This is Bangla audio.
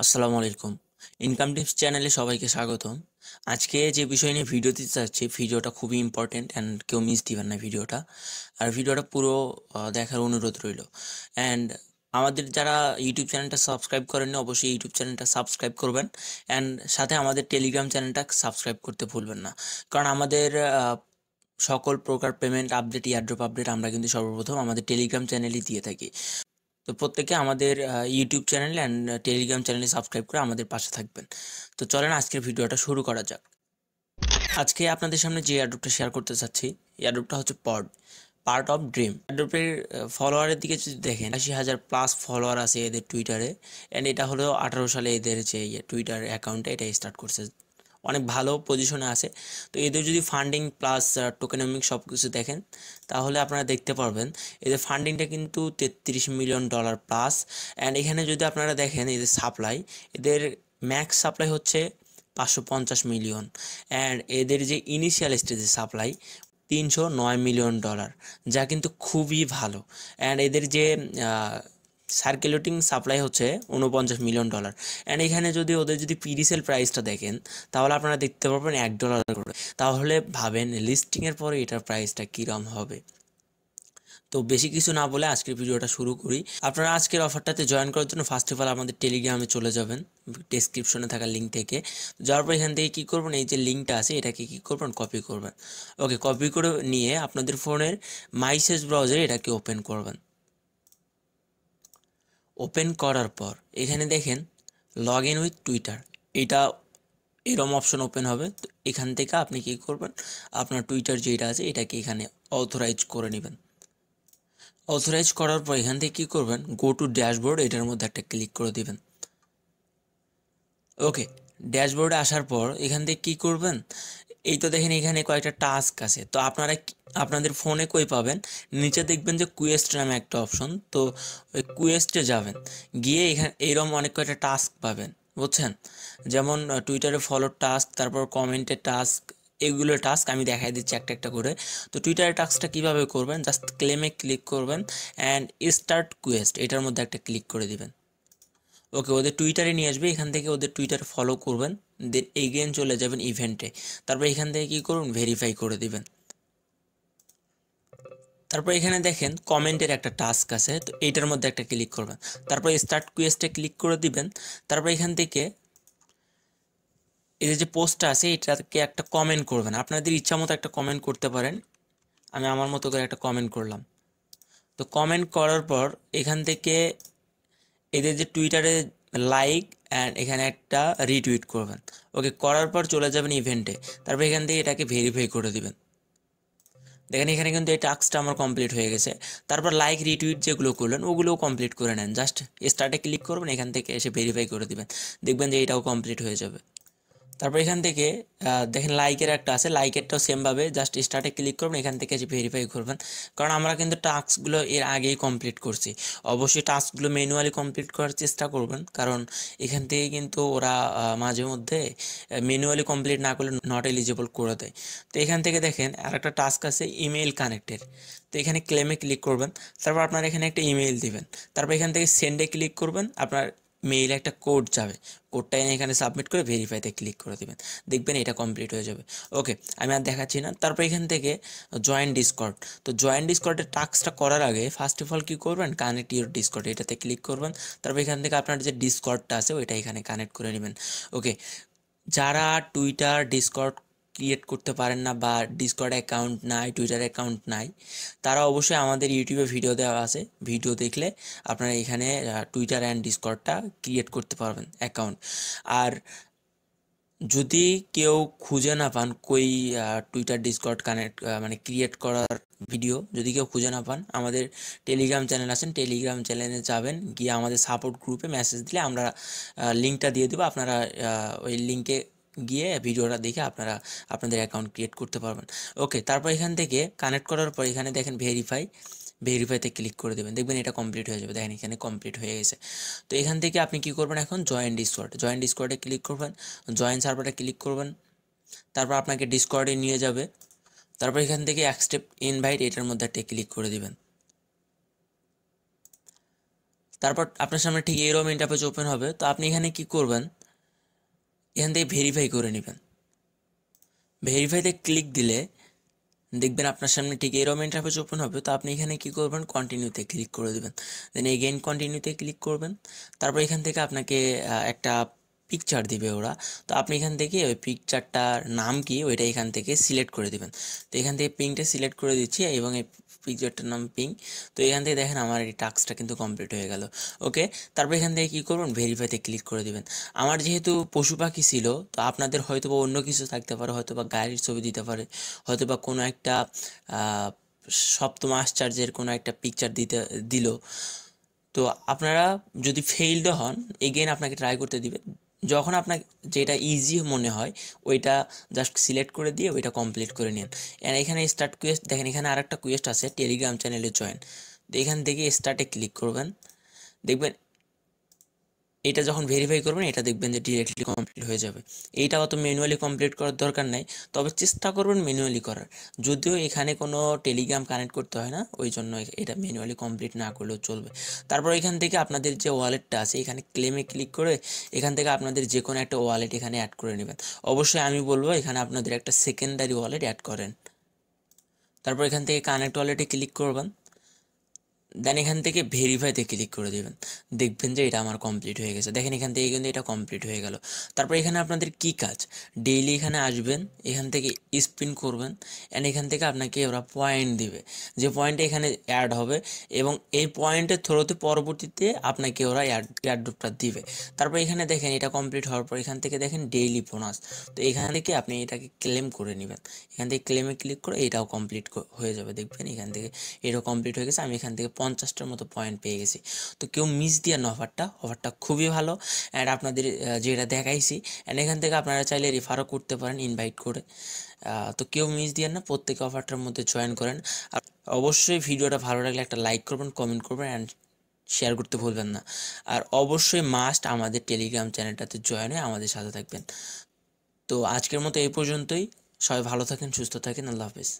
আসসালামু আলাইকুম। ইনকাম টিপস চ্যানেলে সবাইকে স্বাগতম। আজকে যে বিষয় নিয়ে ভিডিও দিতে চাচ্ছি, ভিডিওটা খুবই ইম্পর্ট্যান্ট অ্যান্ড কেউ মিস দিবেন না ভিডিওটা। আর ভিডিওটা পুরো দেখার অনুরোধ রইলো। অ্যান্ড আমাদের যারা ইউটিউব চ্যানেলটা সাবস্ক্রাইব করেননি, অবশ্যই ইউটিউব চ্যানেলটা সাবস্ক্রাইব করবেন। অ্যান্ড সাথে আমাদের টেলিগ্রাম চ্যানেলটা সাবস্ক্রাইব করতে ভুলবেন না। কারণ আমাদের সকল প্রকার পেমেন্ট আপডেট, এয়ারড্রপ আপডেট আমরা কিন্তু সর্বপ্রথম আমাদের টেলিগ্রাম চ্যানেলেই দিয়ে থাকি। তো প্রত্যেকে আমাদের ইউটিউব চ্যানেল অ্যান্ড টেলিগ্রাম চ্যানেলে সাবস্ক্রাইব করে আমাদের পাশে থাকবেন। তো চলেন আজকের ভিডিওটা শুরু করা যাক। আজকে আপনাদের সামনে যে এয়ারড্রপটা শেয়ার করতে চাচ্ছি, এয়ারড্রপটা হচ্ছে পার্ট অফ ড্রিম। এয়ারড্রপের ফলোয়ারের দিকে যদি দেখেন, 80,000 প্লাস ফলোয়ার আছে এদের টুইটারে। অ্যান্ড এটা হলো 18 সালে এদের যে টুইটার অ্যাকাউন্টে এটা স্টার্ট করছে, অনেক ভালো পজিশনে আছে। তো এদের যদি ফান্ডিং প্লাস টোকেনমিক সব কিছু দেখেন, তাহলে আপনারা দেখতে পারবেন এদের ফান্ডিংটা কিন্তু $33 মিলিয়ন প্লাস। অ্যান্ড এখানে যদি আপনারা দেখেন এদের সাপ্লাই, এদের ম্যাক্স সাপ্লাই হচ্ছে 550 মিলিয়ন। অ্যান্ড এদের যে ইনিশিয়াল স্টেজের সাপ্লাই $309 মিলিয়ন, যা কিন্তু খুবই ভালো। অ্যান্ড এদের যে সার্কুলেটিং সাপ্লাই হচ্ছে $49 মিলিয়ন। অ্যান্ড এখানে যদি ওদের যদি পিডিসেল প্রাইসটা দেখেন, তাহলে আপনারা দেখতে পারবেন $1 করে। তাহলে ভাবেন লিস্টিংয়ের পরে এটার প্রাইসটা কীরকম হবে। তো বেশি কিছু না বলে আজকের ভিডিওটা শুরু করি। আপনারা আজকের অফারটাতে জয়েন করার জন্য ফার্স্ট অফ অল আমাদের টেলিগ্রামে চলে যাবেন, ডেসক্রিপশনে থাকা লিঙ্ক থেকে। যাওয়ার পর এখান থেকে কী করবেন, এই যে লিঙ্কটা আছে এটাকে কী করবেন, কপি করবেন। ওকে, কপি করে নিয়ে আপনাদের ফোনের মাইসেজ ব্রাউজারে এটাকে ওপেন করবেন। ওপেন করার পর এখানে দেখেন লগ ইন উইথ টুইটার, এটা এরম অপশন ওপেন হবে। তো এখান থেকে আপনি কী করবেন, আপনার টুইটার যেটা আছে এটাকে এখানে অথরাইজ করে নেবেন। অথরাইজ করার পর এখান থেকে কী করবেন, গো টু ড্যাশবোর্ড, এটার মধ্যে একটা ক্লিক করে দিবেন। ওকে, ড্যাশবোর্ডে আসার পর এখান থেকে কী করবেন, এই তো দেখেন এখানে কয়েকটা টাস্ক আছে। তো আপনারা আপনাদের ফোনে কই পাবেন, নিচে দেখবেন যে কুয়েস্ট নামে একটা অপশন। তো ওই কুয়েস্টে যাবেন, গিয়ে এখানে এইরকম অনেক কয়টা টাস্ক পাবেন, বুঝছেন। যেমন টুইটারে ফলোর টাস্ক, তারপর কমেন্টের টাস্ক, এগুলো টাস্ক আমি দেখাই দিচ্ছি একটা একটা করে। তো টুইটারের টাস্কটা কীভাবে করবেন, জাস্ট ক্লেমে ক্লিক করবেন অ্যান্ড স্টার্ট কুয়েস্ট, এটার মধ্যে একটা ক্লিক করে দিবেন। ওকে, ওদের টুইটারে নিয়ে আসবে, এখান থেকে ওদের টুইটার ফলো করবেন, দেন এগেন চলে যাবেন ইভেন্টে। তারপর এখান থেকে কী করুন, ভেরিফাই করে দিবেন। তারপর এখানে দেখেন কমেন্টের একটা টাস্ক আছে, তো এইটার মধ্যে একটা ক্লিক করবেন। তারপর স্টার্ট কুয়েস্টে ক্লিক করে দিবেন। তারপর এখান থেকে এই যে পোস্টটা আছে এটাকে একটা কমেন্ট করবেন, আপনাদের ইচ্ছা মতো একটা কমেন্ট করতে পারেন। আমি আমার মতো করে একটা কমেন্ট করলাম। তো কমেন্ট করার পর এখান থেকে এদের যে টুইটারে লাইক অ্যান্ড এখানে একটা রিটুইট করবেন। ওকে, করার পর চলে যাবেন ইভেন্টে। তারপর এখান থেকে এটাকে ভেরিফাই করে দিবেন। দেখেন এখানে কিন্তু এই টাস্কটা আমার কমপ্লিট হয়ে গেছে। তারপর লাইক রিটুইট যেগুলো করলেন ওগুলোও কমপ্লিট করে নেন, জাস্ট স্টার্টে ক্লিক করবেন, এখান থেকে এসে ভেরিফাই করে দিবেন, দেখবেন যে এটাও কমপ্লিট হয়ে যাবে। তারপর এখান থেকে দেখেন লাইকের একটা আছে, লাইকেরটাও সেমভাবে জাস্ট স্টার্টে ক্লিক করবেন, এখান থেকে এসে ভেরিফাই করবেন। কারণ আমরা কিন্তু টাস্কগুলো এর আগেই কমপ্লিট করছি। অবশ্যই টাস্কগুলো ম্যানুয়ালি কমপ্লিট করার চেষ্টা করবেন, কারণ এখান থেকে কিন্তু ওরা মাঝে মধ্যে ম্যানুয়ালি কমপ্লিট না করলে নট এলিজিবল করে দেয়। তো এখান থেকে দেখেন আর একটা টাস্ক আছে ইমেইল কানেক্টেড, তো এখানে ক্লেমে ক্লিক করবেন। তারপর আপনার এখানে একটা ইমেইল দিবেন। তারপর এখান থেকে সেন্ডে ক্লিক করবেন, আপনার মেইলে একটা কোড যাবে, কোডটা এনে এখানে সাবমিট করে ভেরিফাইতে ক্লিক করে দেবেন, দেখবেন এটা কমপ্লিট হয়ে যাবে। ওকে, আমি আর দেখাচ্ছি না। তারপর এখান থেকে জয়েন ডিসকর্ড, তো জয়েন ডিসকর্ডের টাস্কটা করার আগে ফার্স্ট অফ অল কী করবেন, কানেক্ট ইউর ডিসকর্ড, এটাতে ক্লিক করবেন। তারপর এখান থেকে আপনার যে ডিসকর্ডটা আছে ওইটা এখানে কানেক্ট করে নেবেন। ওকে, যারা টুইটার ডিসকর্ড ক্রিয়েট করতে পারেন না বা ডিসকর্ড অ্যাকাউন্ট নাই, টুইটার অ্যাকাউন্ট নাই, তারা অবশ্যই আমাদের ইউটিউবে ভিডিও দেওয়া আছে, ভিডিও দেখলে আপনারা এখানে টুইটার অ্যান্ড ডিসকর্ডটা ক্রিয়েট করতে পারবেন অ্যাকাউন্ট। আর যদি কেউ খুঁজে না পান কই টুইটার ডিসকর্ড কানেক্ট মানে ক্রিয়েট করার ভিডিও, যদি কেউ খুঁজে না পান, আমাদের টেলিগ্রাম চ্যানেল আছেন, টেলিগ্রাম চ্যানেলে যাবেন, গিয়ে আমাদের সাপোর্ট গ্রুপে মেসেজ দিলে আমরা লিঙ্কটা দিয়ে দেবো। আপনারা ওই লিঙ্কে গিয়ে ভিডিওটা দেখে আপনারা আপনাদের অ্যাকাউন্ট ক্রিয়েট করতে পারবেন। ওকে, তারপর এখান থেকে কানেক্ট করার পর এখানে দেখেন ভেরিফাইতে ক্লিক করে দেবেন, দেখবেন এটা কমপ্লিট হয়ে যাবে। দেখেন এখানে কমপ্লিট হয়ে গেছে। তো এখান থেকে আপনি কি করবেন, এখন জয়েন ডিসকর্ডে ক্লিক করবেন, জয়েন সার্ভারে ক্লিক করবেন। তারপর আপনাকে ডিসকর্ডে নিয়ে যাবে। তারপর এখান থেকে অ্যাকসেপ্ট ইনভাইট, এটার মধ্যে একটা ক্লিক করে দিবেন। তারপর আপনার সামনে ঠিক এরকম ইন্টারফেস ওপেন হবে। তো আপনি এখানে কি করবেন, এখান থেকে ভেরিফাই করে নেবেন। ভেরিফাইতে ক্লিক দিলে দেখবেন আপনার সামনে ঠিক এরকম ইন্টারফেস ওপেন হবে। তো আপনি এখানে কি করবেন, কন্টিনিউতে ক্লিক করে দেবেন। দেন এগেইন কন্টিনিউতে ক্লিক করবেন। তারপর এখান থেকে আপনাকে একটা পিকচার দিবে ওরা। তো আপনি এখান থেকে ওই পিকচারটার নাম কি ওইটা এখান থেকে সিলেক্ট করে দেবেন। তো এখান থেকে পিংটা সিলেক্ট করে দিচ্ছি এবং এই পিকচারটার নাম পিং। তো এখান থেকে দেখেন আমার এই টাস্কটা কিন্তু কমপ্লিট হয়ে গেল। ওকে, তারপর এখান থেকে কী করবেন, ভেরিফাইতে ক্লিক করে দেবেন। আমার যেহেতু পশু পাখি ছিল, তো আপনাদের হয়তো বা অন্য কিছু থাকতে পারে, হয়তো বা গাড়ির ছবি দিতে পারে, হয়তো বা কোনো একটা সপ্তম আশ্চর্যের কোনো একটা পিকচার দিল। তো আপনারা যদি ফেইলড হন, এগেইন আপনাকে ট্রাই করতে দিবে। যখন আপনার যেটা ইজি মনে হয় ওইটা জাস্ট সিলেক্ট করে দিয়ে ওইটা কমপ্লিট করে নিন। আর এখানে স্টার্ট কুয়েস্ট দেখেন, এখানে আরেকটা কুয়েস্ট আছে, টেলিগ্রাম চ্যানেলে জয়েন। তো এখান থেকে স্টার্টে ক্লিক করবেন। দেখবেন এটা যখন ভেরিফাই করবেন এটা দেখবেন যে ডিরেক্টলি কমপ্লিট হয়ে যাবে। এইটা অত ম্যানুয়ালি কমপ্লিট করার দরকার নাই, তবে চেষ্টা করবেন ম্যানুয়ালি করার। যদিও এখানে কোনো টেলিগ্রাম কানেক্ট করতে হয় না, ওই জন্য এটা ম্যানুয়ালি কমপ্লিট না করলেও চলবে। তারপর এখান থেকে আপনাদের যে ওয়ালেটটা আছে এখানে ক্লেমে ক্লিক করে এখান থেকে আপনাদের যে কোনো একটা ওয়ালেট এখানে অ্যাড করে নেবেন। অবশ্যই আমি বলবো এখানে আপনাদের একটা সেকেন্ডারি ওয়ালেট অ্যাড করেন। তারপর এখান থেকে কানেক্ট ওয়ালেটে ক্লিক করবেন। দেন এখান থেকে ভেরিফাইতে ক্লিক করে দেবেন। দেখবেন যে এটা আমার কমপ্লিট হয়ে গেছে। দেখেন এখান থেকে কিন্তু এটা কমপ্লিট হয়ে গেল। তারপর এখানে আপনাদের কি কাজ, ডেইলি এখানে আসবেন, এখান থেকে স্পিন করবেন, অ্যান্ড এখান থেকে আপনাকে ওরা পয়েন্ট দিবে, যে পয়েন্টে এখানে অ্যাড হবে এবং এই পয়েন্টের থ্রুতে পরবর্তীতে আপনাকে ওরা অ্যাডটা দিবে। তারপর এখানে দেখেন এটা কমপ্লিট হওয়ার পর এখান থেকে দেখেন ডেইলি বোনাস। তো এখান থেকে আপনি এটাকে ক্লেম করে নেবেন। এখান থেকে ক্লেমে ক্লিক করে এটাও কমপ্লিট হয়ে যাবে। দেখবেন এখান থেকে এটাও কমপ্লিট হয়ে গেছে। আমি এখান থেকে 50টার মতো পয়েন্ট পেয়ে গেছি। তো কেউ মিস দিয়ে না, অফারটা খুবই ভালো। অ্যান্ড আপনাদের যেটা দেখাইছি, অ্যান্ড এখান থেকে আপনারা চাইলে রেফারও করতে পারেন ইনভাইট করে। তো কেউ মিস দিয়ে না, প্রত্যেকে অফারটার মধ্যে জয়েন করেন। আর অবশ্যই ভিডিওটা ভালো লাগলে একটা লাইক করবেন, কমেন্ট করবেন, অ্যান্ড শেয়ার করতে ভুলবেন না। আর অবশ্যই মাস্ট আমাদের টেলিগ্রাম চ্যানেলটাতে জয়েন হয়ে আমাদের সাথে থাকবেন। তো আজকের মতো এই পর্যন্তই। সবাই ভালো থাকেন, সুস্থ থাকেন, আল্লাহ হাফেজ।